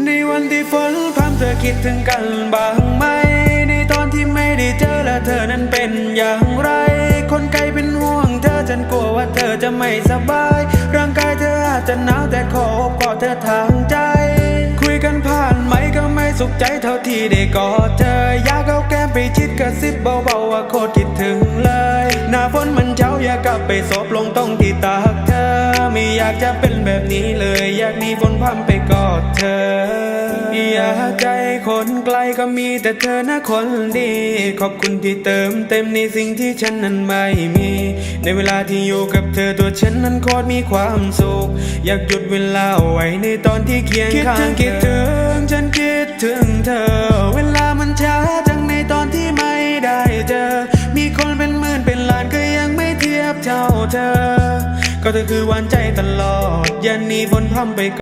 ในวันที่ฝนพรำเธอคิดถึงกันบ้างไหมในตอนที่ไม่ได้เจอและเธอนั้นเป็นอย่างไรคนไกลเป็นห่วงเธอฉันกลัวว่าเธอจะไม่สบายร่างกายเธออาจจะหนาวแต่ขอโอบกอดเธอทางใจคุยกันผ่านไหมก็ไม่สุขใจเท่าที่ได้กอดเธออยากเอาแก้มไปชิดกระซิบเบาๆว่าโคตรคิดถึงเลยหน้าฝนมันเช้าอยากกลับไปซบลงตรงที่ตากเธอไม่อยากจะเป็นแบบนี้เลยอยากหนีฝนพรำไปกอดเธออยากใจคนไกลก็มีแต่เธอนะคนดีขอบคุณที่เติมเต็มในสิ่งที่ฉันนั้นไม่มีในเวลาที่อยู่กับเธอตัวฉันนั้นโคตรมีความสุขอยากหยุดเวลาไว้ในตอนที่เคียงข้างคิดถึงฉันคิดถึงเธอเวลามันช้าจังในตอนที่ไม่ได้เจอมีคนเป็นหมื่นเป็นล้านก็ยังไม่เทียบเท่าเธอก็เธอคือหวานใจตลอดอย่าหนีฝนพรำไป